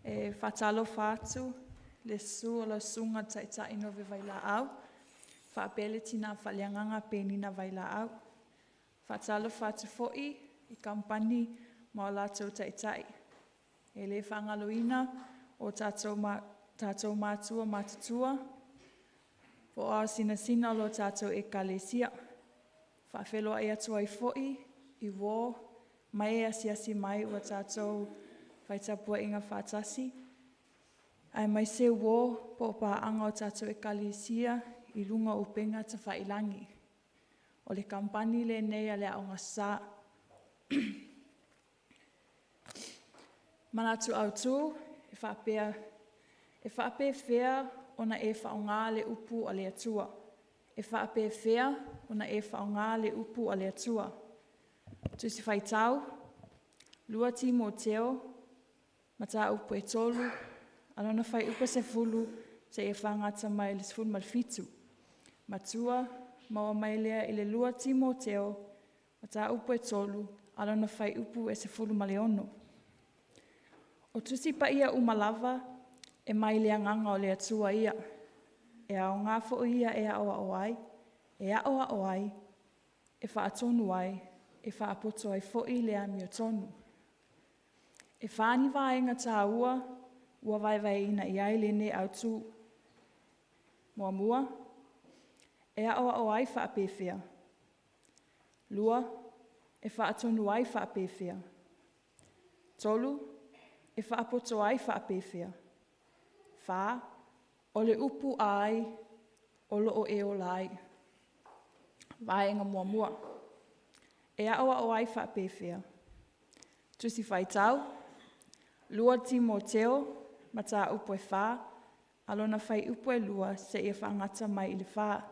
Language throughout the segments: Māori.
Whatalo whātu, le su o la sunga taitai no ve vaila au. Whaapele tina whalianganga pēnina vaila au. Whatalo whātu fo'i I Kamupani ma o lātou taitai. E le whangaloina o tātou mātua mātutua. Po a sina lo tātou e kalesia. Whaafelo ai atua I fo'i, I wō, mai e asiasi mai o tātou whaitapua inga whātasi. Ai mai se wō po pāanga o tātou e kalesia I runga o penga ta whailangi. O le Kamupani le nei a le aonga sā. Manatu au tū, e whaapea whea ona e whaonga le upu a le atua. E whaapea whea ona e whaonga le upu a le atua. Tusi whaitau, lua Timoteo, mata upu e tolu, anona whai upa se fulu, se e whangata mai le sifuru malfitu. Matua, maua mai lea I le lua Timoteo, mata upu e tolu, anona whai upu e se fulu maleono. O tusi pa ia umalava, e mai lea nganga o le atua ia. E ao ngāfo ia e aoa o ai, e whaatonu ai, e whaapoto ai fo'i lea mio tonu. E whaani vaenga tā ua vai ina I ai le ne au tū. Mua, e aoa o ai whaapewhia. Lua, e whaatonu ai whaapewhia. Tolu, e whaapoto ai whaapewhia. Wha, o le upu ai, o lo o e o lai. Vaenga mua. E aoa o ai whaapewhia. Tusi whaitau, lua Timoteo, mata upu e wha, alona whai upu e lua se e whangata mai I le wha.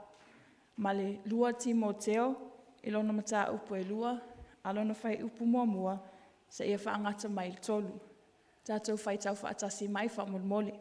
Ma le lua Timoteo, ilona mata upu e lua, alona whai upu mua, se e whangata mai le tolu. Tātou whaitau whaatasi mai whamolmole.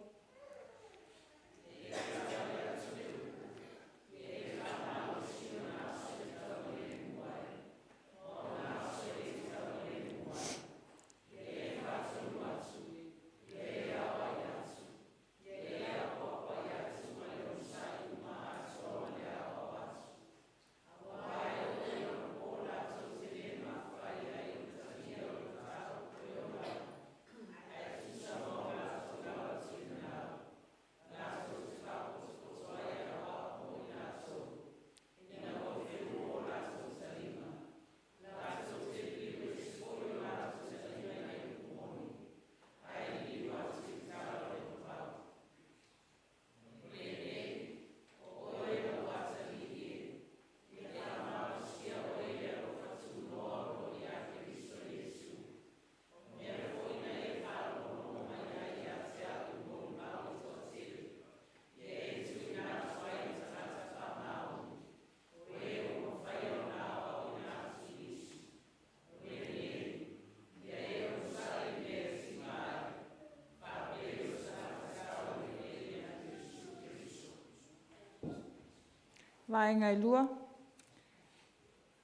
Vaenga I lua,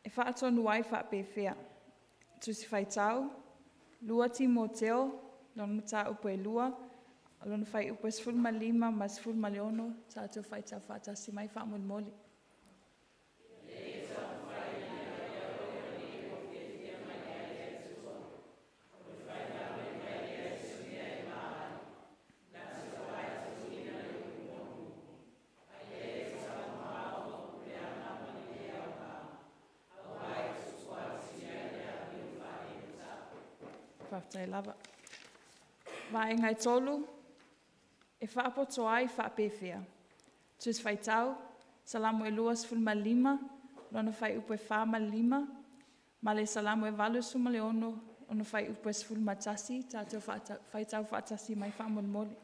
e whaatonu ai whaapewhia. Tusi whaitau, lua Timoteo, lona mata upu e lua, lona whai upu e 15 ma 16, tātou whaitau whaatasi mai whaamolmole. Whaftai lava. Vaenga I tolu, e whaapoto ai whaapewhia. Tusi whaitau, salamu e lua 15, lona whai upu e 5, ma le salamu e 8, ona whai upu e 10 matasi, tātou whaitau whaatasi mai whaamolmole.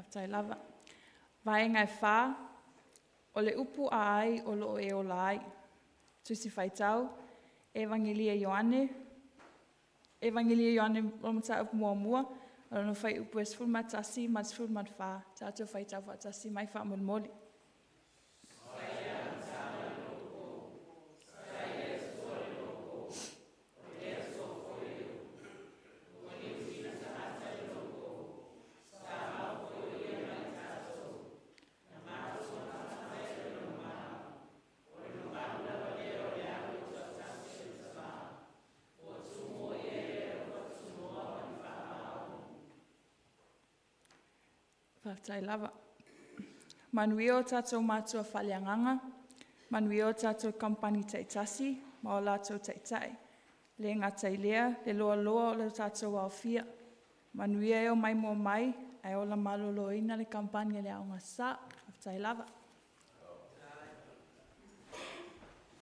Whaktai lava. Vaenga e whā, o le upu a ai o loo e o lai. Tusi whaitau, Evangelia Ioane o mata upu mua mua, o no whai upu e sfuru matasi, ma sfuru mat whā, tātou whaitau whaatasi mai wha moli. Whaktai lava. Manui o tātou mātua whaleanganga, manui o tātou Kamupani taitasi, ma o lātou taitai. Le ngatai lea, le loa loa o le tātou au fia. Manui e o mai mo mai, ai o la malolo ina le Kamupani le aonga sa, whaktai lava.